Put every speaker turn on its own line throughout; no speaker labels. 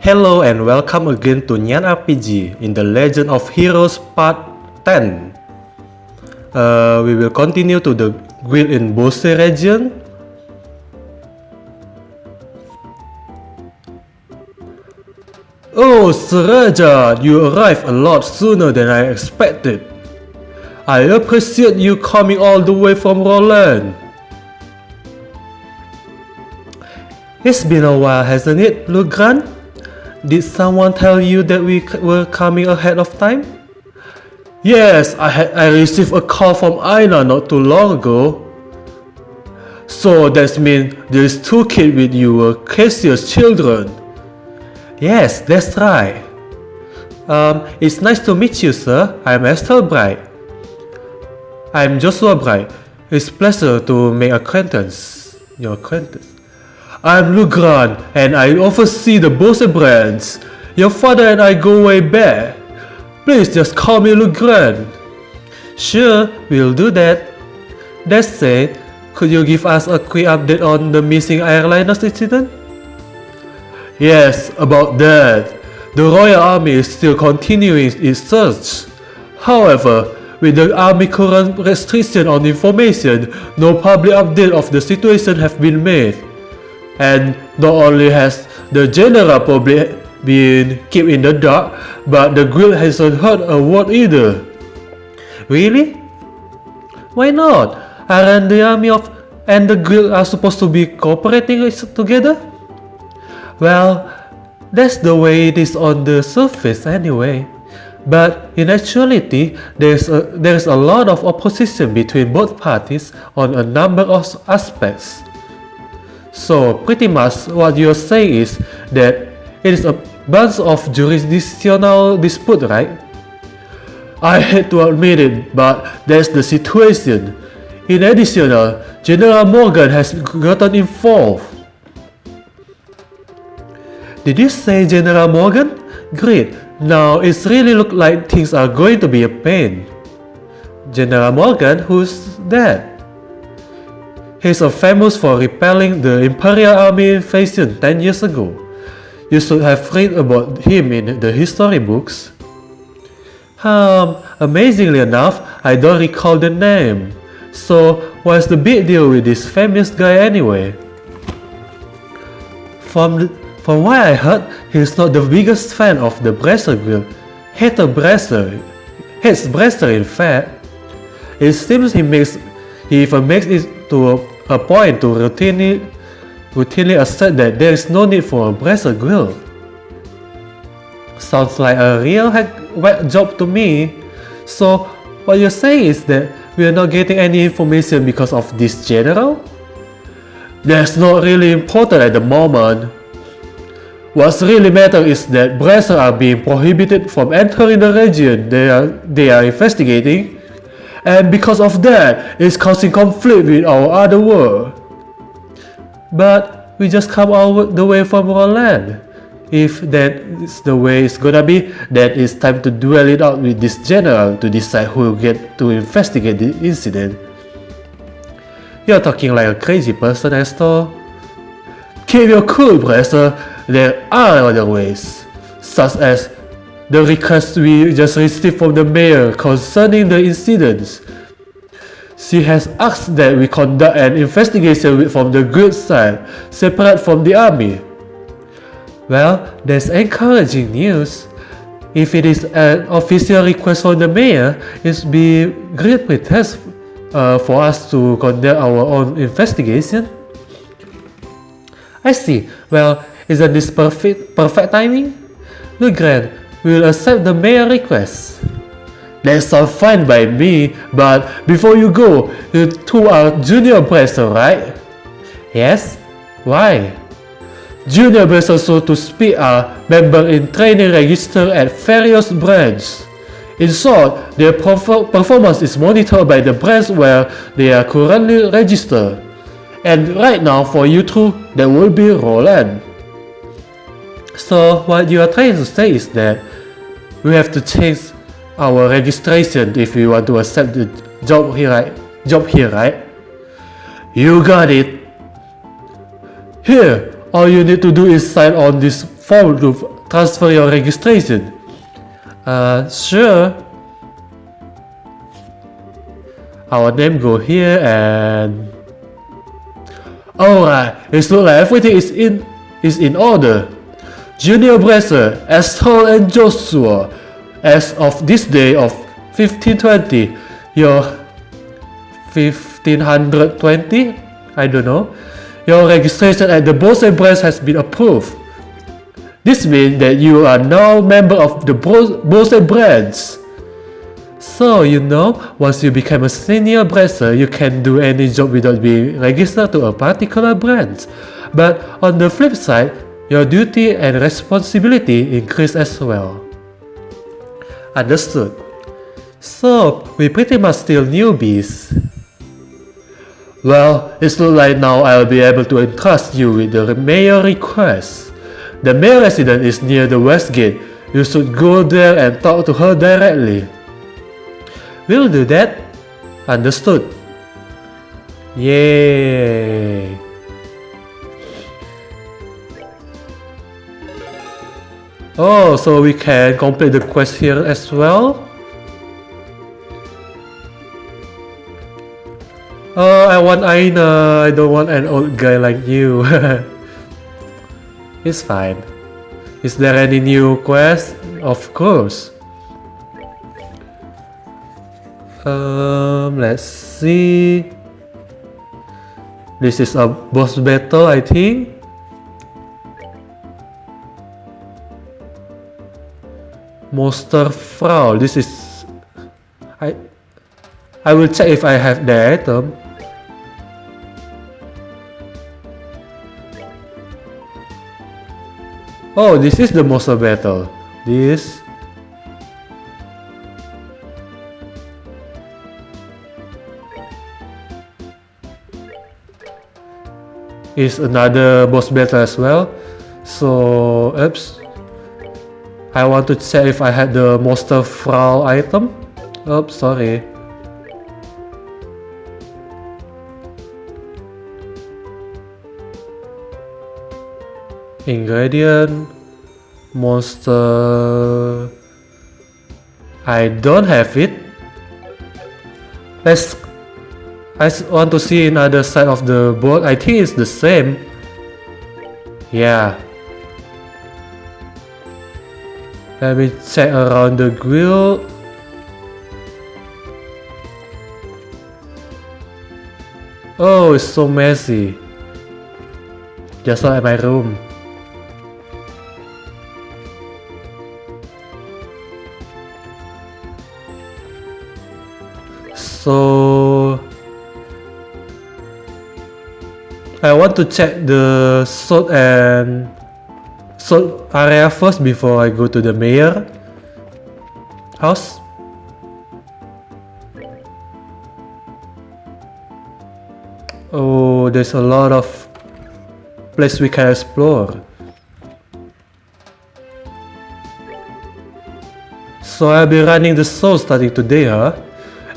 Hello and welcome again to Nyan RPG in the Legend of Heroes Part 10. We will continue to the guild in Bose region. Oh, Saraja, you arrived a lot sooner than I expected. I appreciate you coming all the way from Roland. It's been a while, hasn't it, Legrand? Did someone tell you that we were coming ahead of time? Yes, I received a call from Aina not too long ago. So that means these two kids with you were Cassius' children. Yes, that's right. It's nice to meet you, sir. I'm Esther Bright. I'm Joshua Bright. It's a pleasure to make your acquaintance. I'm Legrand, and I oversee the Bose brands. Your father and I go way back. Please just call me Legrand. Sure, we'll do that. That said, could you give us a quick update on the missing airliners incident? Yes, about that. The Royal Army is still continuing its search. However, with the Army's current restriction on information, no public update of the situation have been made. And not only has the general public been kept in the dark, but the guild hasn't heard a word either. Really? Why not? Aren't the army and the guild are supposed to be cooperating together? Well, that's the way it is on the surface anyway. But in actuality, there's a lot of opposition between both parties on a number of aspects. So pretty much what you're saying is that it is a bunch of jurisdictional dispute, right? I hate to admit it, but that's the situation. In addition, General Morgan has gotten involved. Did you say General Morgan? Great, now it really looks like things are going to be a pain. General Morgan? Who's that? He's famous for repelling the Imperial Army invasion 10 years ago. You should have read about him in the history books. Amazingly enough, I don't recall the name. So, what's the big deal with this famous guy anyway? From what I heard, he's not the biggest fan of the Bracer Guild. Hates Bracer in fact. It seems he even makes it to a point to routinely assert that there is no need for a Bracer Guild. Sounds like a real whack job to me. So what you're saying is that we are not getting any information because of this general? That's not really important at the moment. What's really matters is that Bracer are being prohibited from entering the region they are investigating. And because of that, it's causing conflict with our other world. But we just come all the way from Roland. If that is the way it's gonna be, then it's time to duel it out with this general to decide who will get to investigate the incident. You're talking like a crazy person, Astor. Keep your cool, Bracer. There are other ways, such as the request we just received from the mayor concerning the incidents. She has asked that we conduct an investigation from the guild side, separate from the army. Well, that's encouraging news. If it is an official request from the mayor, it would be a great pretext for us to conduct our own investigation. I see. Well, isn't this perfect timing? Legrand, we will accept the mayor's request. That sounds fine by me, but before you go, you two are Junior Bracer, right? Yes? Why? Junior Bracer, so to speak, are members in training register at various branches. In short, their performance is monitored by the branch where they are currently registered. And right now, for you two, that will be Roland. So what you are trying to say is that we have to change our registration if we want to accept the job here, right? You got it. Here, all you need to do is sign on this form transfer your registration. Sure. Our name go here and alright, it looks like everything is in order. Junior Bracer, Ashol and Joshua, as of this day of 1520, your 1520? I don't know. Your registration at the Bose branch has been approved. This means that you are now member of the Bose branch. So, once you become a senior bracer, you can do any job without being registered to a particular branch. But on the flip side, your duty and responsibility increase as well. Understood. So, we pretty much still newbies. Well, it looks like now I'll be able to entrust you with the mayor request. The mayor residence is near the west gate. You should go there and talk to her directly. We'll do that. Understood. Yay. Oh, so we can complete the quest here as well? Oh, I want Aina. I don't want an old guy like you. It's fine. Is there any new quest? Of course. Let's see. This is a boss battle, I think. Monster Frau. This is. I will check if I have the item. Oh, this is the monster battle. This is another boss battle as well. So, oops. I want to check if I had the monster Frau item. Oops, sorry. Ingredient, monster. I don't have it. I want to see another side of the board. I think it's the same. Yeah. Let me check around the grill. Oh, it's so messy. Just like my room. So I want to check the salt area first before I go to the mayor house. Oh, there's a lot of place we can explore. So I'll be running the show starting today, huh?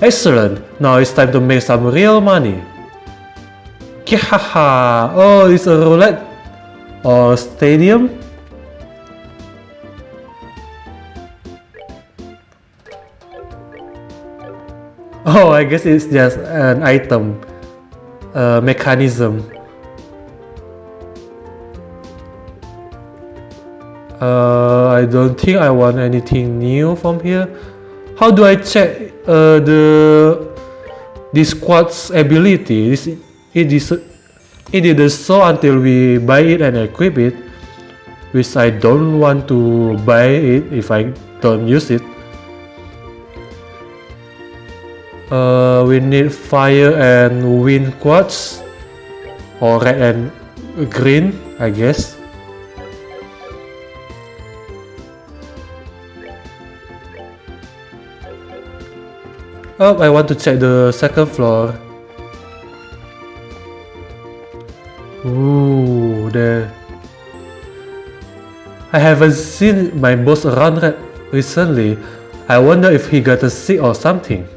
Excellent! Now it's time to make some real money. Kihaha! Oh, it's a roulette or stadium? Oh, I guess it's just an item, mechanism. I don't think I want anything new from here. How do I check this quad's ability? It didn't show until we buy it and equip it, which I don't want to buy it if I don't use it. We need fire and wind quads, or red and green, I guess. Oh, I want to check the second floor. Ooh, there. I haven't seen my boss around recently. I wonder if he got sick or something.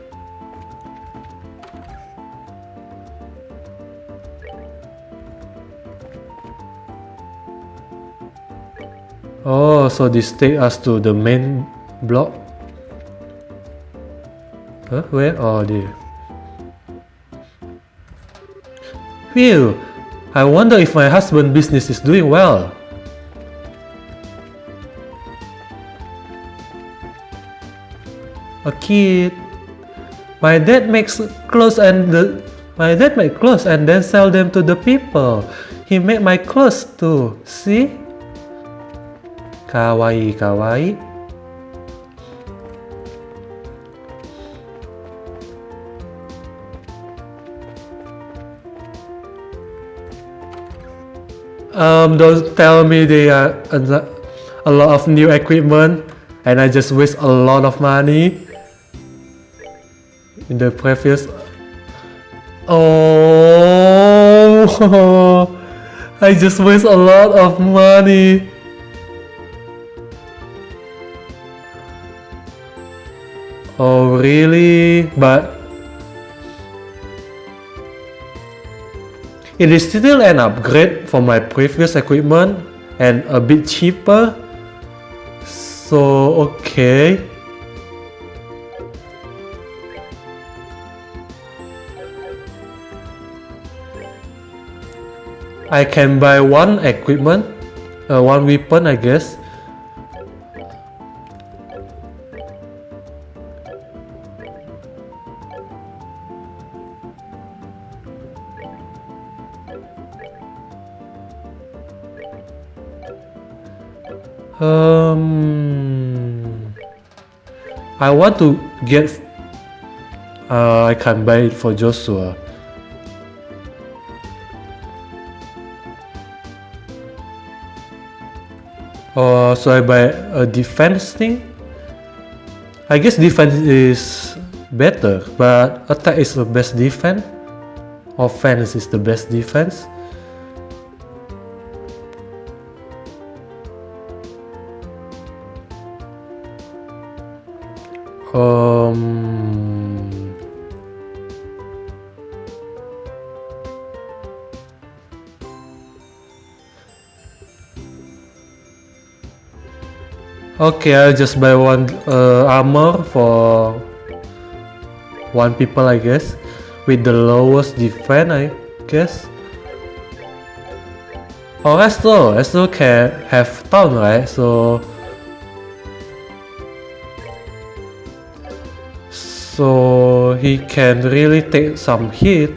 Oh, so this takes us to the main block. Huh? Where? Oh, there. Phew! I wonder if my husband's business is doing well. A kid. My dad makes clothes and then sell them to the people. He made my clothes too. See? Kawaii, kawaii. Don't tell me they are a lot of new equipment and I just waste a lot of money in the previous. Oh, I just waste a lot of money. Oh really? But it is still an upgrade from my previous equipment and a bit cheaper. So okay. I can buy one equipment, one weapon I guess. I want to get. I can buy it for Joshua. So I buy a defense thing. I guess defense is better, but attack is the best defense. Offense is the best defense. Okay, I'll just buy one armor for one people I guess, with the lowest defense I guess. Oh, Astro can have town, right? So he can really take some hit.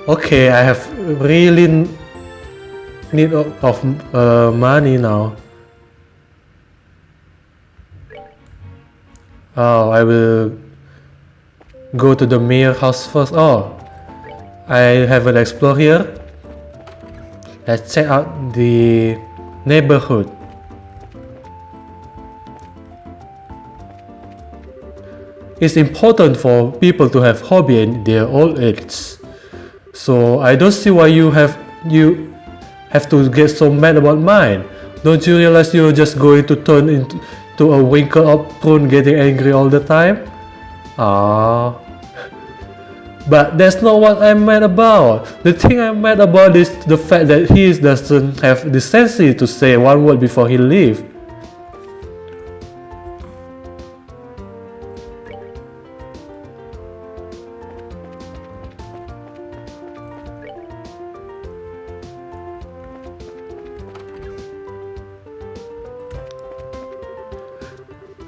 Okay, I have really need of money now. Oh, I will go to the mayor house first. Oh, I haven't explored here. Let's check out the neighborhood. It's important for people to have hobby in their old age. So I don't see why you have to get so mad about mine. Don't you realize you're just going to turn into a wrinkled up prune getting angry all the time? Ah. But that's not what I'm mad about. The thing I'm mad about is the fact that he doesn't have the sense to say one word before he leaves.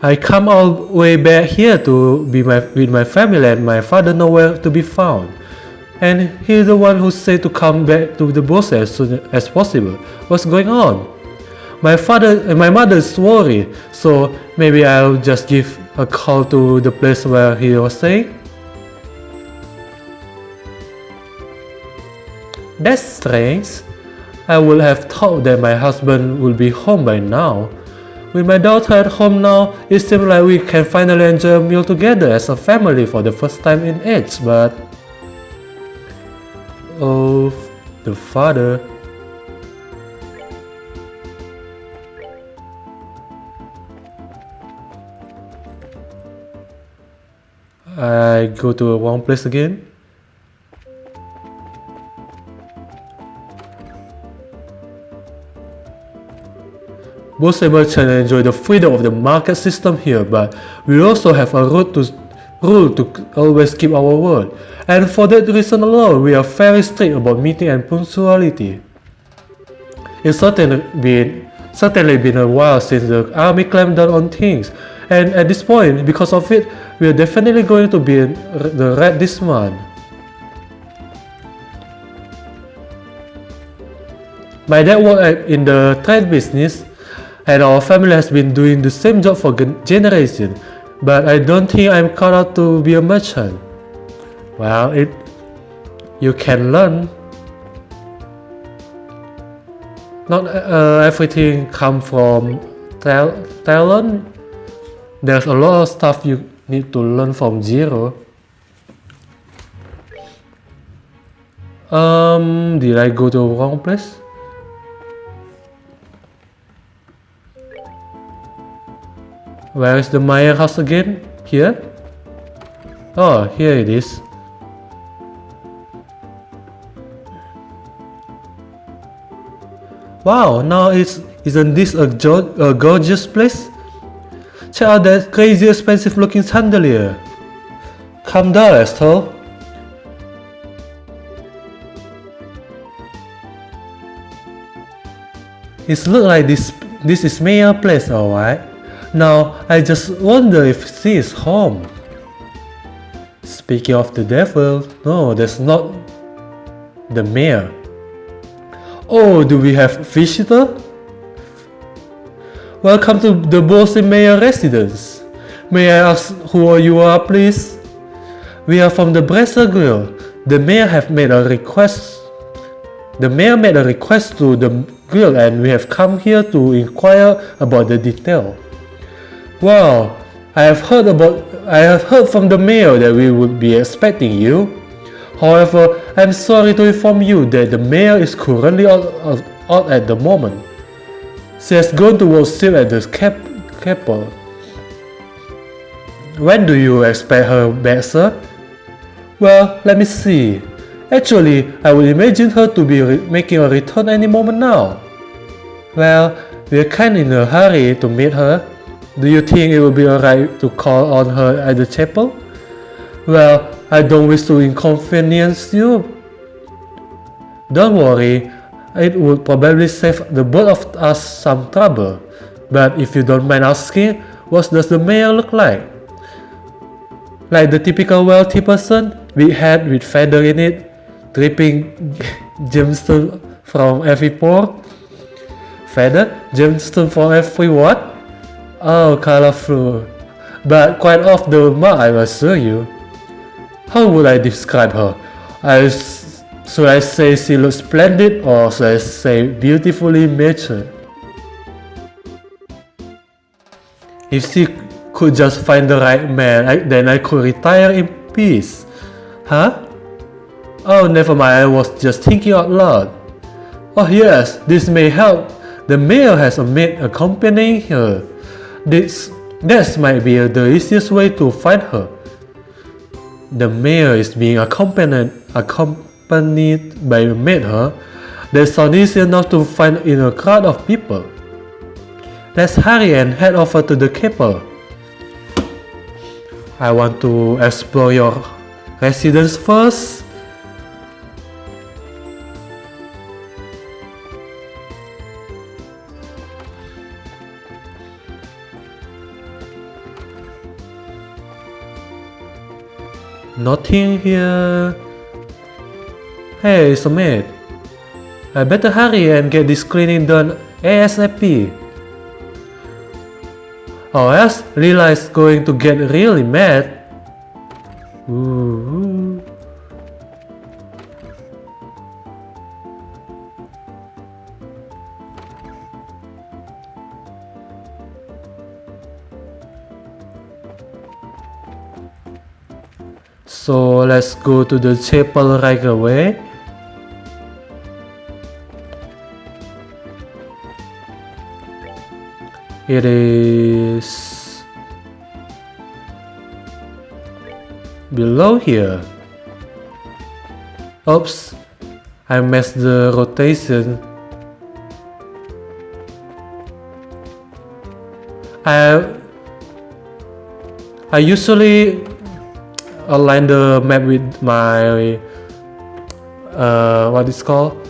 I come all the way back here to be with my family and my father nowhere to be found. And he's the one who said to come back to the Bose as soon as possible. What's going on? My father and my mother is worried, so maybe I'll just give a call to the place where he was staying. That's strange. I would have thought that my husband would be home by now. With my daughter at home now, it seems like we can finally enjoy a meal together as a family for the first time in age, but... Oh, the father. I go to a wrong place again. Bose merchants enjoy the freedom of the market system here, but we also have a rule to always keep our word. And for that reason alone, we are very strict about meeting and punctuality. It's certainly been a while since the army clamped down on things, and at this point, because of it, we are definitely going to be in the red this month. My dad worked in the trade business, and our family has been doing the same job for generations, but I don't think I'm cut out to be a merchant. Well, you can learn. Not everything comes from talent. There's a lot of stuff you need to learn from zero. Did I go to the wrong place? Where is the Meyer house again? Here? Oh, here it is. Wow, now isn't this a gorgeous place? Check out that crazy expensive looking chandelier. Calm down, Estelle. It looks like this is Mayer's place, alright. Now, I just wonder if she is home. Speaking of the devil, no, that's not the mayor. Oh, do we have visitor? Welcome to the Bose Mayor residence. May I ask who you are, please? We are from the Bresser Grill. The mayor made a request to the grill, and we have come here to inquire about the detail. Wow, I have heard from the mayor that we would be expecting you. However, I'm sorry to inform you that the mayor is currently out at the moment. She has gone to worship at the chapel. When do you expect her back, sir? Well, let me see. Actually, I would imagine her to be making a return any moment now. Well, we are kind of in a hurry to meet her. Do you think it would be alright to call on her at the chapel? Well, I don't wish to inconvenience you. Don't worry, it would probably save the both of us some trouble. But if you don't mind asking, what does the mayor look like? Like the typical wealthy person, big hat with feather in it, dripping gemstone from every pore. Feather? Gemstone from every what? Oh, colorful. But quite off the mark, I assure you. How would I describe her? Should I say she looks splendid, or should I say beautifully matured? If she could just find the right man, then I could retire in peace. Huh? Oh, never mind, I was just thinking out loud. Oh yes, this may help. The mayor has a maid accompanying her. That might be the easiest way to find her. The mayor is being accompanied by a maid, huh? That sounds easy enough to find in a crowd of people. Let's hurry and head over to the chapel. I want to explore your residence first. Nothing here. Hey, it's a maid. I better hurry and get this cleaning done ASAP. Or else Lila is going to get really mad. Ooh. So let's go to the chapel right away. It is below here. Oops, I messed the rotation. I usually align the map with my what is called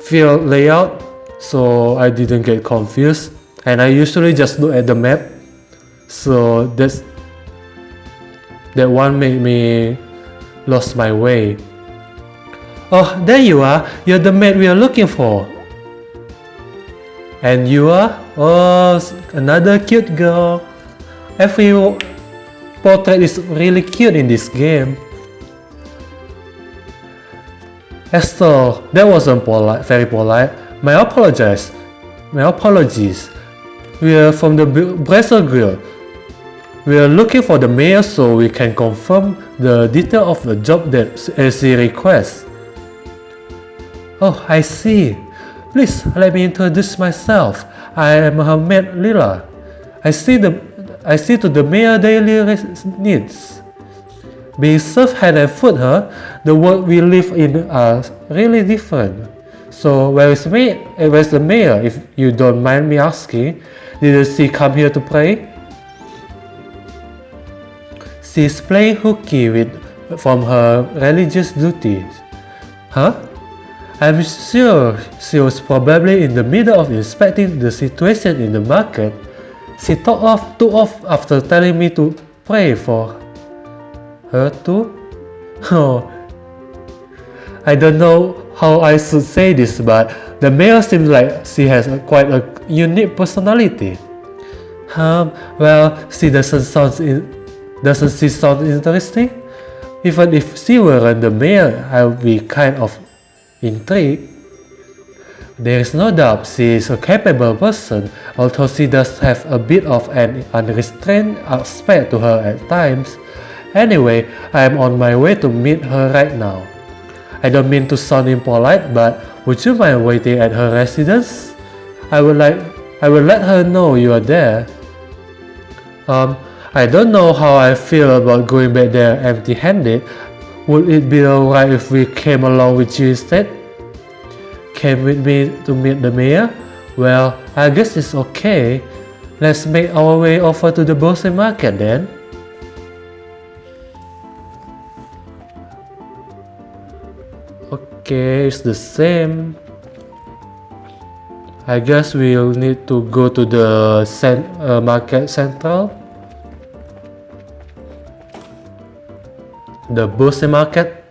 field layout, so I didn't get confused, and I usually just look at the map, so that one made me lost my way. Oh, there you are. You're the mate we are looking for. And you are? Oh, another cute girl. Every portrait is really cute in this game. Esther, that wasn't very polite. My apologies. We are from the Brazil Grill. We are looking for the mayor so we can confirm the detail of the job that she requests. Oh, I see. Please let me introduce myself. I am her maid Lila. I see to the mayor daily needs. Being served hand and foot, the world we live in are really different. So where's the mayor, if you don't mind me asking? Did she come here to pray? She's playing hooky from her religious duties. Huh? I'm sure she was probably in the middle of inspecting the situation in the market. She took off after telling me to pray for her too. Oh, I don't know how I should say this, but the mayor seems like she has quite a unique personality. Well, she doesn't she sound interesting? Even if she weren't the mayor, I would be kind of intrigued. There is no doubt she is a capable person, although she does have a bit of an unrestrained aspect to her at times. Anyway, I am on my way to meet her right now. I don't mean to sound impolite, but would you mind waiting at her residence? I will let her know you are there. I don't know how I feel about going back there empty-handed. Would it be alright if we came along with you instead? Came with me to meet the mayor? Well, I guess it's okay. Let's make our way over to the Bose market then. Okay, it's the same. I guess we'll need to go to the market central. The Bose market.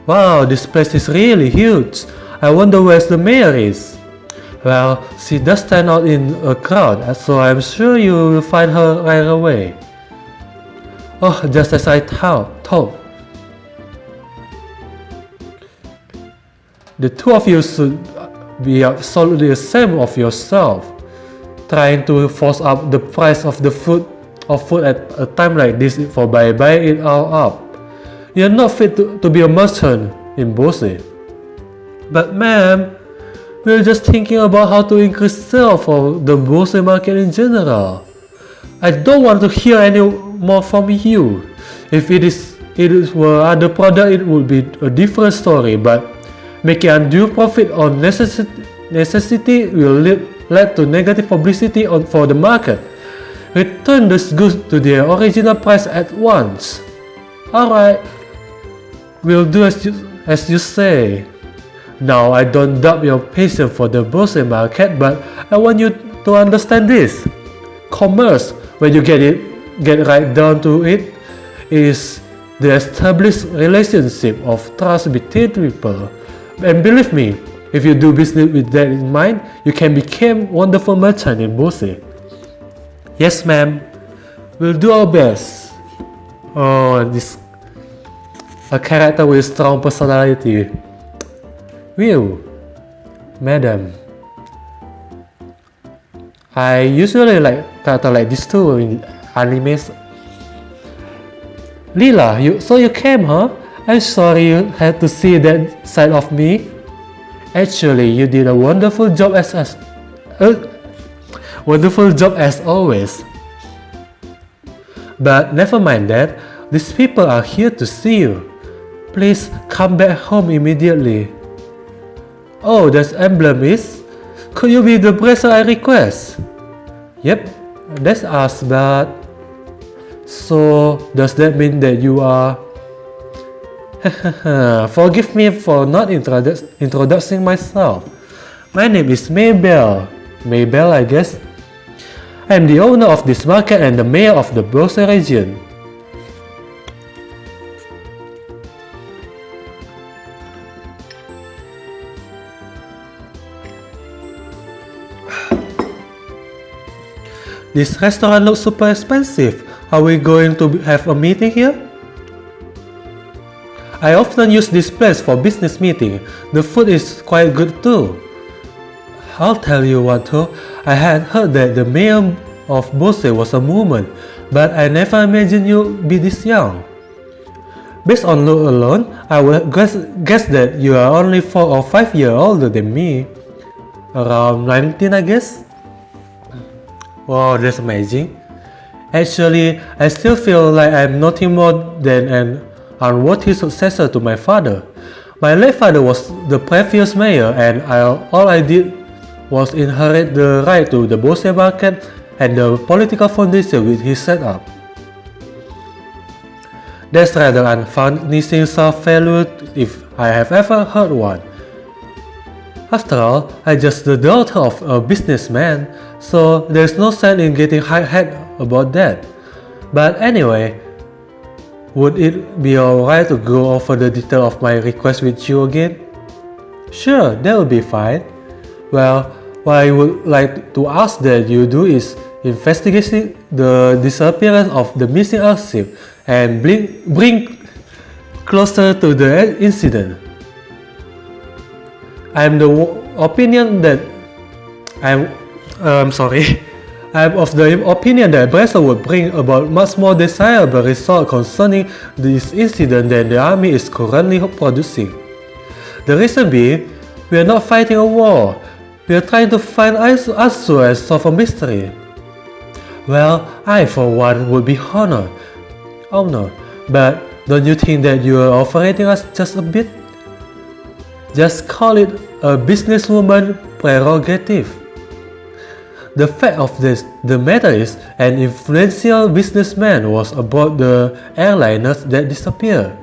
Wow, this place is really huge. I wonder where the mayor is. Well, she does stand out in a crowd, so I'm sure you will find her right away. Oh, just as I thought. The two of you should be absolutely ashamed of yourself, trying to force up the price of food at a time like this by buying it all up. You're not fit to be a merchant in Bose. But ma'am, we're just thinking about how to increase sales for the Bose market in general. I don't want to hear any more from you. If it were other product, it would be a different story, but making undue profit on necessity will lead to negative publicity for the market. Return those goods to their original price at once. Alright, we'll do as you say. Now, I don't doubt your patience for the Bose market, but I want you to understand this. Commerce, when you get right down to it, is the established relationship of trust between people. And believe me, if you do business with that in mind, you can become wonderful merchant in Bose. Yes, ma'am. We'll do our best. Oh, this a character with strong personality. Will, madam. I usually like character like this too in animes. Lila, you came, huh? I'm sorry you had to see that side of me. Actually, you did a wonderful job as always. But never mind that. These people are here to see you. Please come back home immediately. Oh, that emblem is? Could you be the bracer I request? Yep, that's us, but... So, does that mean that you are... Forgive me for not introducing myself. My name is Maybell. Maybell, I guess. I'm the owner of this market and the mayor of the Bose region. This restaurant looks super expensive. Are we going to have a meeting here? I often use this place for business meeting. The food is quite good too. I'll tell you what though, I had heard that the mayor of Bose was a woman, but I never imagined you'd be this young. Based on look alone, I would guess that you are only 4 or 5 years older than me. Around 19, I guess? Wow, that's amazing. Actually, I still feel like I'm nothing more than an unworthy successor to my father. My late father was the previous mayor, and all I did was inherit the right to the Bose market and the political foundation which he set up. That's rather unfurnishing self-value if I have ever heard one. After all, I'm just the daughter of a businessman, so there's no sense in getting high-headed about that. But anyway, would it be alright to go over the detail of my request with you again? Sure, that would be fine. Well, what I would like to ask that you do is investigate the disappearance of the missing airship and bring closer to the incident. I'm of the opinion that Brazil would bring about much more desirable result concerning this incident than the army is currently producing. The reason being, we are not fighting a war, we are trying to find answer and solve a mystery. Well, I for one would be honored, but don't you think that you are overrating us just a bit? Just call it a businesswoman prerogative. The fact of the matter is, an influential businessman was aboard the airliners that disappeared.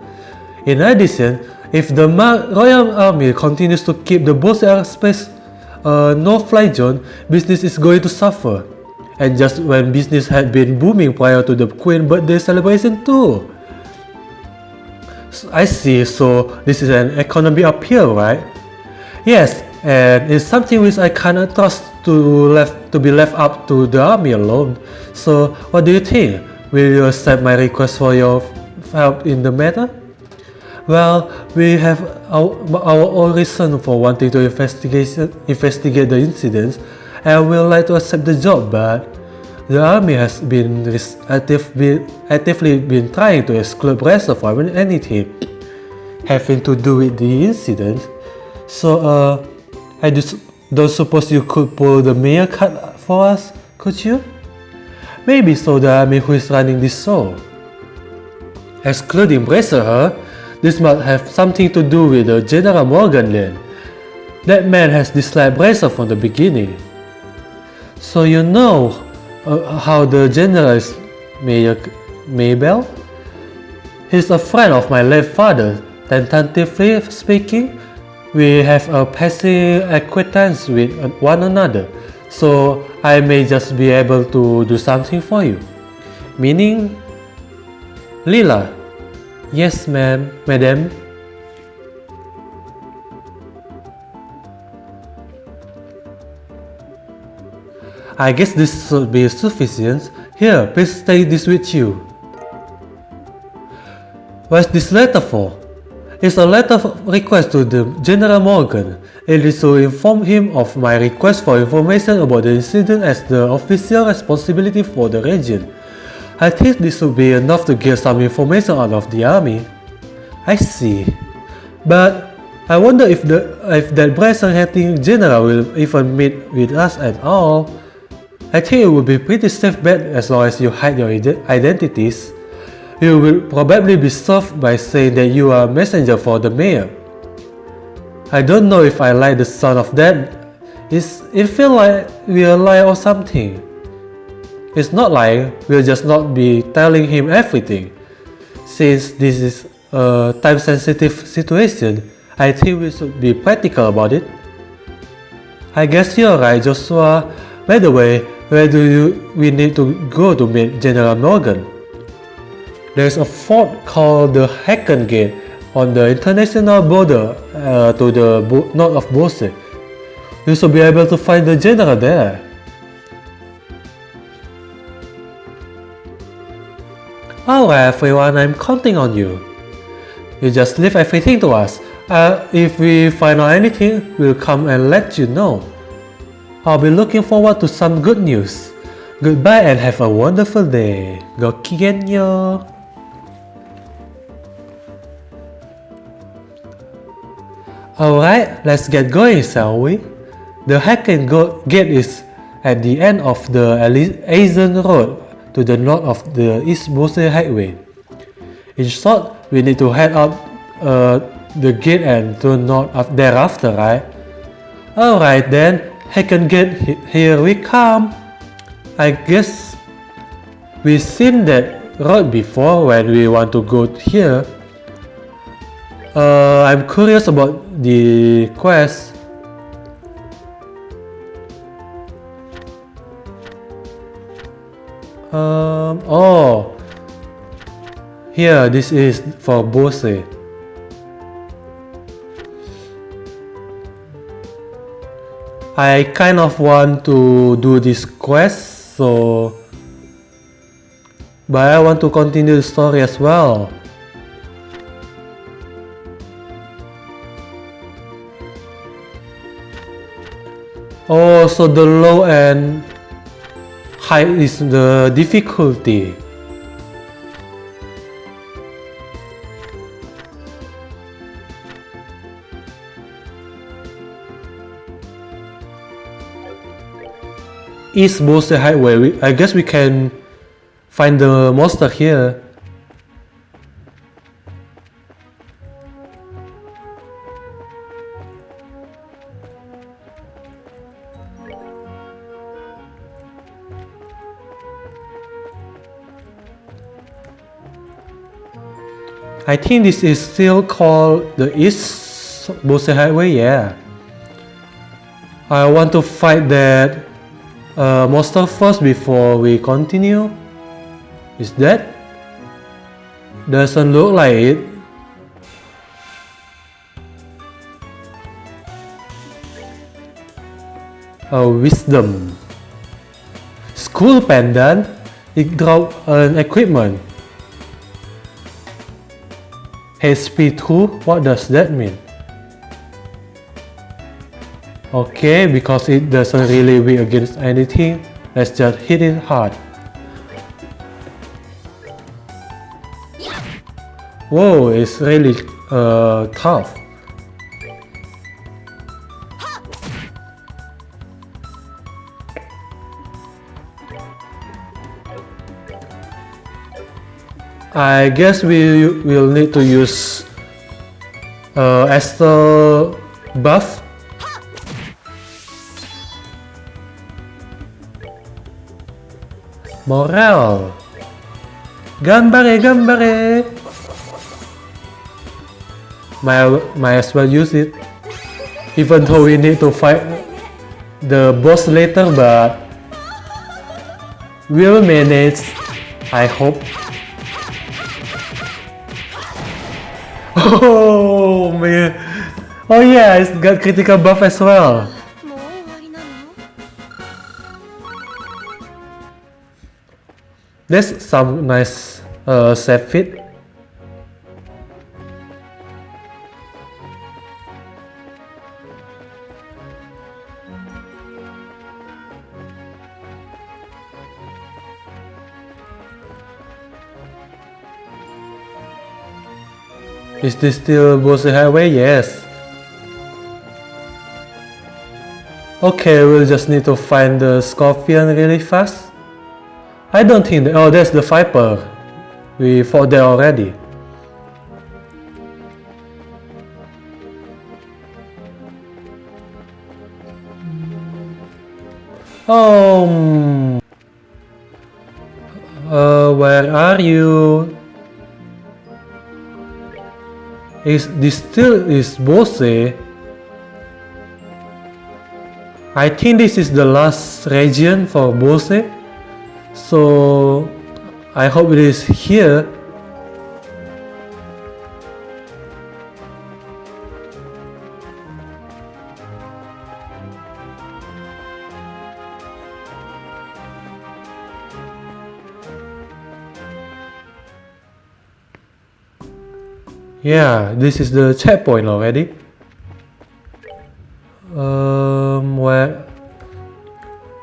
In addition, if the Royal Army continues to keep the Bose airspace no-fly zone, business is going to suffer. And just when business had been booming prior to the Queen's birthday celebration too. I see, so this is an economy appeal, right? Yes, and it's something which I cannot trust to be left up to the army alone. So, what do you think? Will you accept my request for your help in the matter? Well, we have our own reason for wanting to investigate the incidents, and we would like to accept the job, but the army has been actively been trying to exclude Brazil from anything having to do with the incident. So, I don't suppose you could pull the mayor card for us, could you? Maybe so the army who is running this show. Excluding Brazil, this must have something to do with General Morgan then. That man has disliked Brazil from the beginning. So you know how the general is Mayor Maybell? He's a friend of my late father. Tentatively speaking, we have a passing acquaintance with one another, so I may just be able to do something for you. Meaning, Lila. Yes, madam. I guess this should be sufficient. Here, please take this with you. What's this letter for? It's a letter of request to the General Morgan. It is to inform him of my request for information about the incident as the official responsibility for the region. I think this would be enough to get some information out of the army. I see. But I wonder if that brazen-hatting general will even meet with us at all. I think it would be pretty safe bet as long as you hide your identities. You will probably be served by saying that you are a messenger for the mayor. I don't know if I like the sound of that. It feels like we're lying or something. It's not like we'll just not be telling him everything. Since this is a time-sensitive situation, I think we should be practical about it. I guess you're right, Joshua. By the way, where do we need to go to meet General Morgan? There's a fort called the Hacken Gate on the international border to the north of Bose. You should be able to find the general there. Alright everyone, I'm counting on you. You just leave everything to us. If we find out anything, we'll come and let you know. I'll be looking forward to some good news. Goodbye and have a wonderful day. Gokigenyo. Alright, let's get going, shall we? The Hacken Gate is at the end of the Asian Road to the north of the East Bose Highway. In short, we need to head up the gate and turn north thereafter, right? Alright then, Hacken Gate, here we come. I guess we've seen that road before when we want to go here. I'm curious about the quest. Oh, here, this is for Bose. I kind of want to do this quest, but I want to continue the story as well. Oh, so the low and high is the difficulty. East Bose Highway. I guess we can find the monster here. I think this is still called the East Bose Highway, yeah. I want to fight that monster first before we continue. Is that? Doesn't look like it. Wisdom. School pendant. It dropped an equipment. HP2, what does that mean? Okay, because it doesn't really weak against anything, let's just hit it hard. Whoa, it's really tough. I guess we will need to use Esther buff. Morale. Gambare, gambare. Might as well use it. Even though we need to fight the boss later, but we'll manage, I hope. Oh man. Oh yeah, it's got critical buff as well. That's some nice save fit. Is this still Bose Highway? Yes. Okay, we'll just need to find the scorpion really fast. I don't think that, oh, that's the viper. We fought there already. Oh, where are you? This still is Bose. I think this is the last region for Bose. So I hope it is here. Yeah, this is the checkpoint already. Where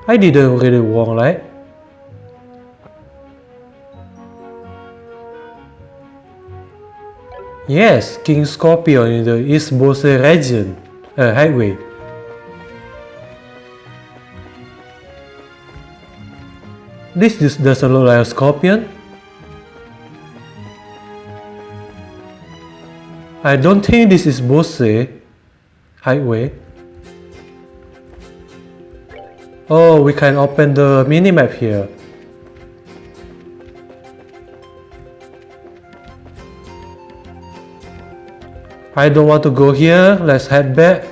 I didn't really wrong, right? Yes, King Scorpion in the East Bose region, highway. This doesn't look like a scorpion. I don't think this is Bose highway. Oh, we can open the minimap here. I don't want to go here. Let's head back.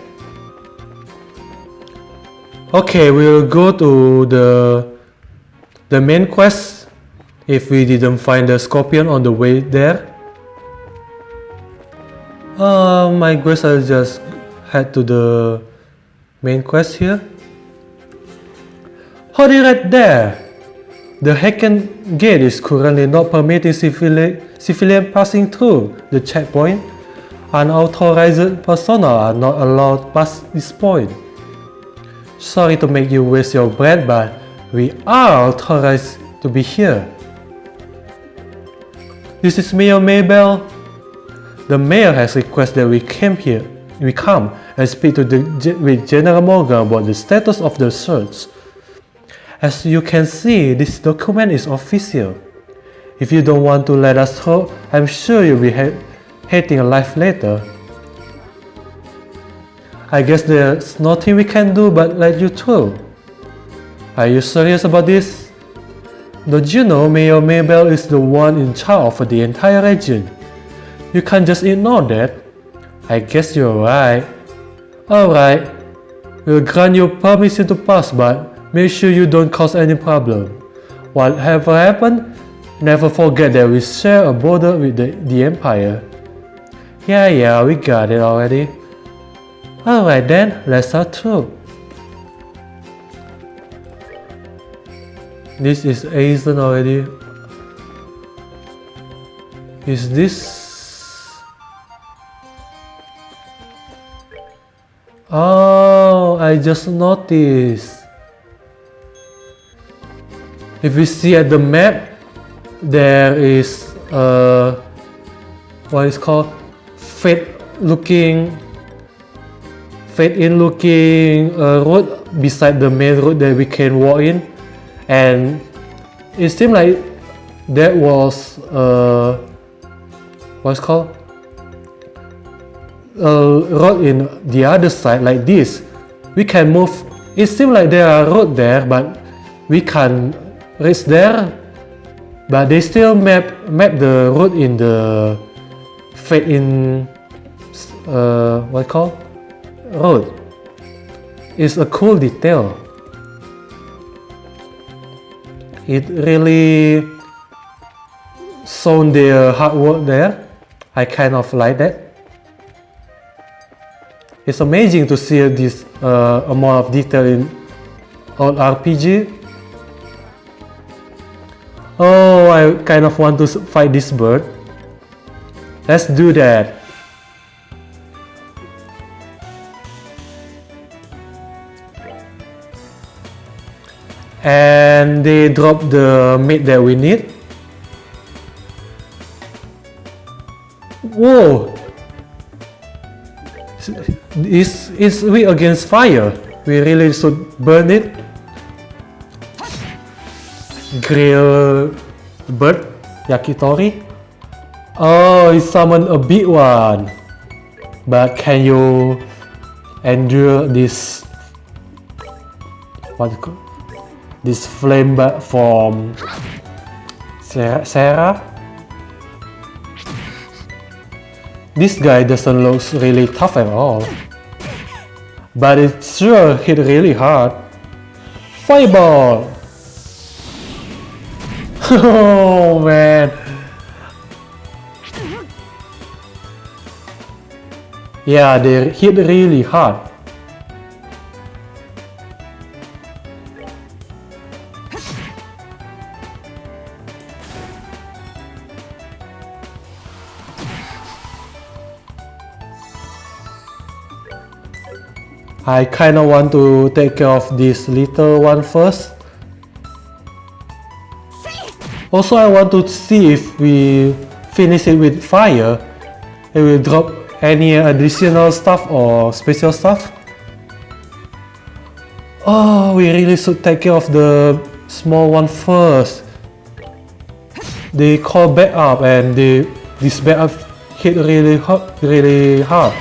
Okay, we'll go to the main quest if we didn't find the scorpion on the way there. I guess I'll just head to the main quest here. Hold it right there! The Hacken gate is currently not permitting civilian passing through the checkpoint. Unauthorized personnel are not allowed past this point. Sorry to make you waste your breath, but we are authorized to be here. This is Mayor Maybell. The mayor has requested that we come and speak with General Morgan about the status of the search. As you can see, this document is official. If you don't want to let us through, I'm sure you'll be hating life later. I guess there's nothing we can do but let you through. Are you serious about this? Don't you know Mayor Maybell is the one in charge of the entire region? You can't just ignore that. I guess you're right. Alright, we'll grant you permission to pass, but make sure you don't cause any problem. Whatever happened, never forget that we share a border with the Empire. Yeah, we got it already. Alright then, let's start through. This is Asian already. Is this... Oh, I just noticed. If we see at the map, there is what is called fade-in looking road beside the main road that we can walk in, and it seemed like that was what's called a road in the other side like this. We can move. It seems like there are road there, but we can reach there. But they still map the route in the fade-in what called road. It's a cool detail. It really shown their hard work there. I kind of like that. It's amazing to see this amount of detail in old RPG. Oh, I kind of want to fight this bird. Let's do that. And they drop the meat that we need. Whoa! It's weak against fire. We really should burn it. Grill bird, yakitori. Oh, it summoned a big one. But can you endure this? this flame from Sarah. This guy doesn't look really tough at all, but it sure hit really hard. Fireball! Oh man! Yeah, they hit really hard. I kinda want to take care of this little one first. Also, I want to see if we finish it with fire, it will drop any additional stuff or special stuff. Oh, we really should take care of the small one first. They call back up and this back up hit really hard.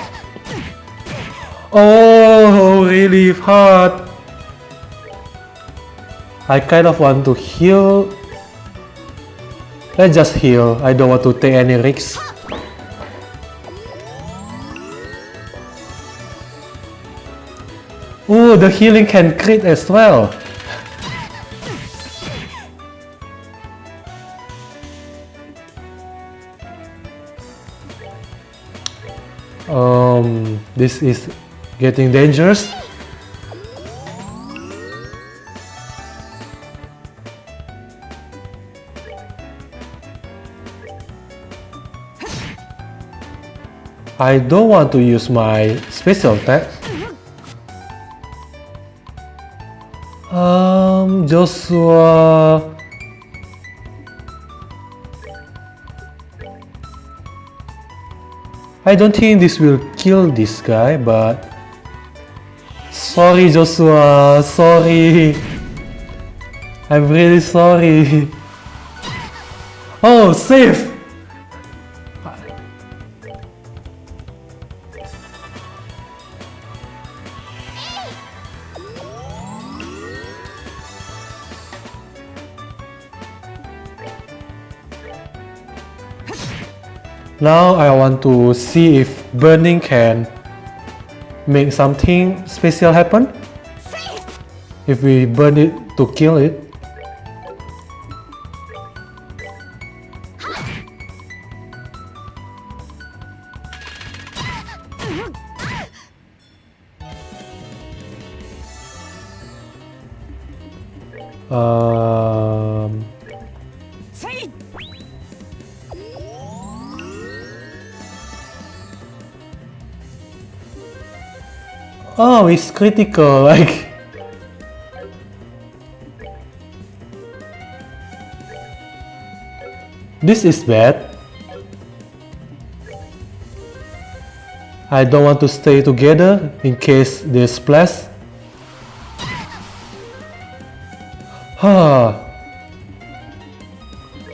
Oh, really hard. I kind of want to heal. Let's just heal. I don't want to take any risks. Oh, the healing can crit as well. This is getting dangerous. I don't want to use my special attack. Joshua. I don't think this will kill this guy, but sorry Joshua, sorry. I'm really sorry. Oh, safe! Now I want to see if burning can make something special happen. If we burn it to kill it. Oh, it's critical, like... This is bad. I don't want to stay together in case they splash.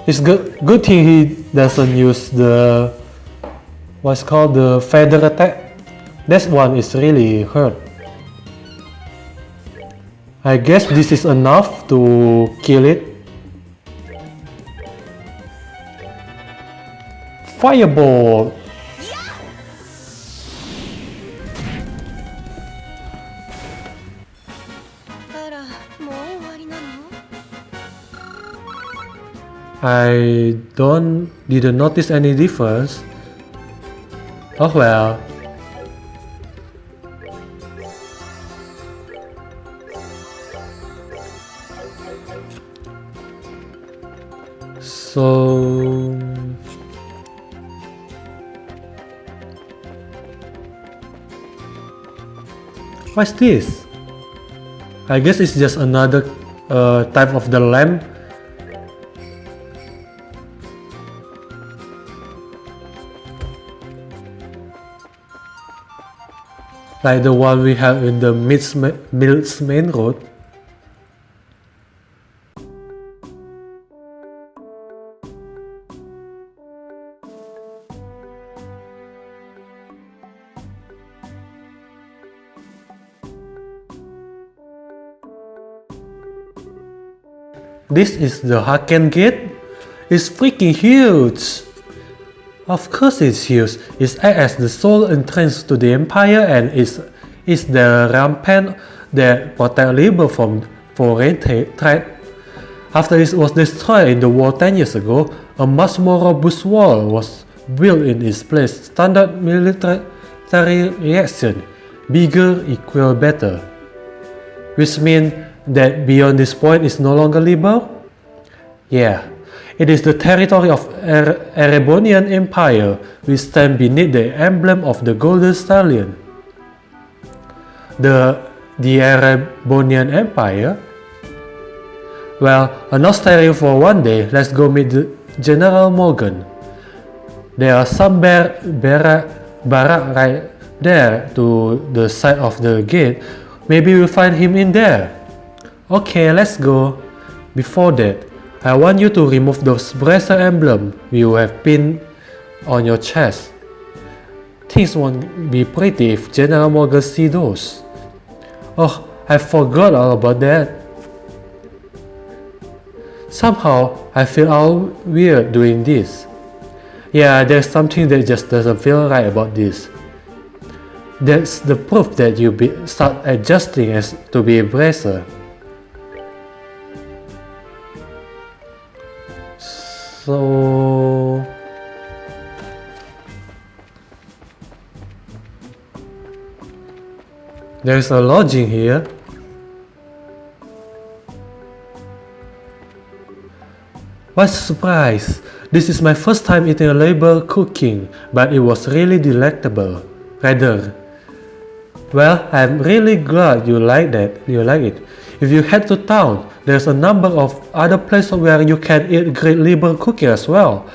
It's good thing he doesn't use the... what's called the feather attack. That one is really hurt. I guess this is enough to kill it. Fireball! I didn't notice any difference. Oh well. So what's this? I guess it's just another type of the lamp. Like the one we have in the Mills main road. This is the Haken Gate? It's freaking huge! Of course it's huge. It acts as the sole entrance to the Empire and is the rampart that protects Liber from foreign threat. After it was destroyed in the war 10 years ago, a much more robust wall was built in its place. Standard military reaction. Bigger equal better. Which means that beyond this point is no longer Liber? Yeah. It is the territory of Erebonian Empire, which stands beneath the emblem of the Golden Stallion. The Erebonian Empire? Well, enough staring for one day, let's go meet General Morgan. There are some barracks right there to the side of the gate. Maybe we'll find him in there. Okay, let's go. Before that, I want you to remove those bracer emblem you have pinned on your chest. Things won't be pretty if General Morgan sees those. Oh, I forgot all about that. Somehow, I feel all weird doing this. Yeah, there's something that just doesn't feel right about this. That's the proof that you start adjusting as to be a bracer. So there's a lodging here. What a surprise! This is my first time eating a Liber cooking, but it was really delectable. Well, I'm really glad you like it. If you head to town, there's a number of other places where you can eat great Liber cooking as well.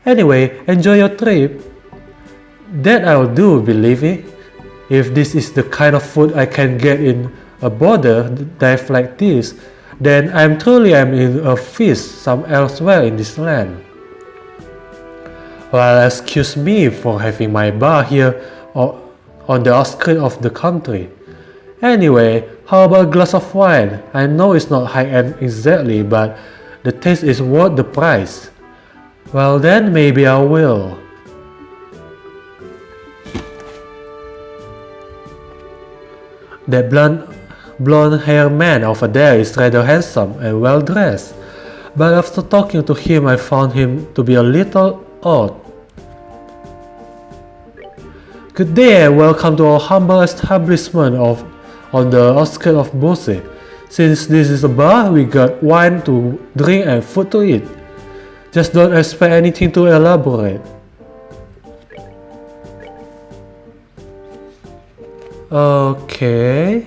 Anyway, enjoy your trip. That I'll do, believe me. If this is the kind of food I can get in a border dive like this, then I'm in a feast somewhere elsewhere in this land. Well, excuse me for having my bar here on the outskirts of the country. Anyway, how about a glass of wine? I know it's not high-end exactly, but the taste is worth the price. Well then, maybe I will. That blonde-haired man over there is rather handsome and well-dressed, but after talking to him I found him to be a little odd. Good day and welcome to our humble establishment on the outskirts of Bose. Since this is a bar, we got wine to drink and food to eat. Just don't expect anything too elaborate. Okay.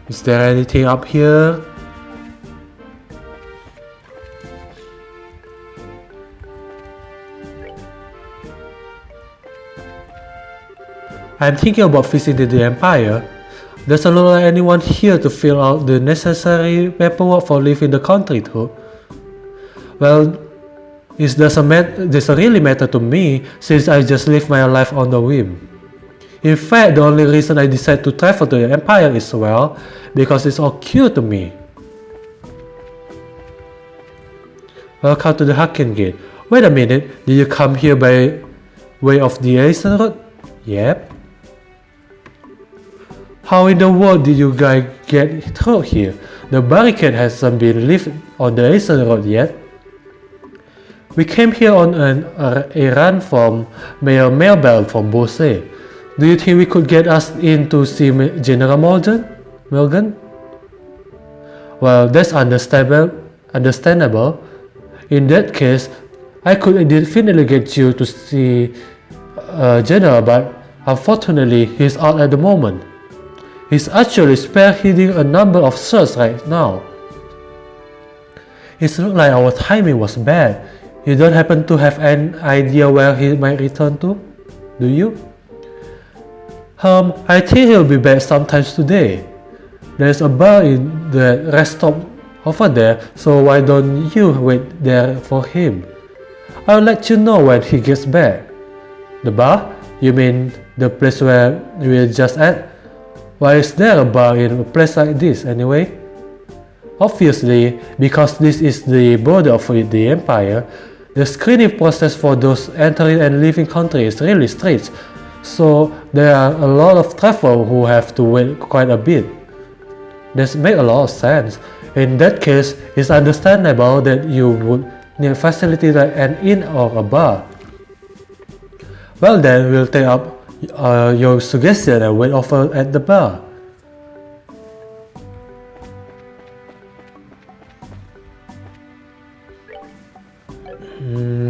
Is there anything up here? I'm thinking about visiting the Empire. Doesn't look like anyone here to fill out the necessary paperwork for leaving the country too. Well, it doesn't really matter to me since I just live my life on the whim. In fact, the only reason I decided to travel to the Empire is well, because it's all cute to me. Welcome to the Haken Gate. Wait a minute, did you come here by way of the Eastern Road? Yep. How in the world did you guys get through here? The barricade hasn't been lifted on the Eastern Road yet. We came here on a run from Mayor Melbell from Bose. Do you think we could get us in to see General Morgan? Well, that's understandable. In that case, I could definitely get you to see General, but unfortunately, he's out at the moment. He's actually spearheading a number of searches right now. It looks like our timing was bad. You don't happen to have an idea where he might return to, do you? I think he'll be back sometimes today. There's a bar in the rest stop over there, so why don't you wait there for him? I'll let you know when he gets back. The bar? You mean the place where we're just at? Why is there a bar in a place like this anyway? Obviously, because this is the border of the empire, the screening process for those entering and leaving country is really strict, so there are a lot of travelers who have to wait quite a bit. This makes a lot of sense. In that case, it's understandable that you would need a facility like an inn or a bar. Well then, we'll take up your suggestion and wait over at the bar.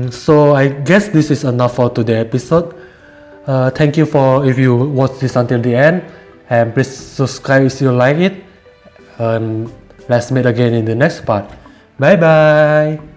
So I guess this is enough for today's episode. Thank you for if you watch this until the end, and please subscribe if you like it. And let's meet again in the next part. Bye bye.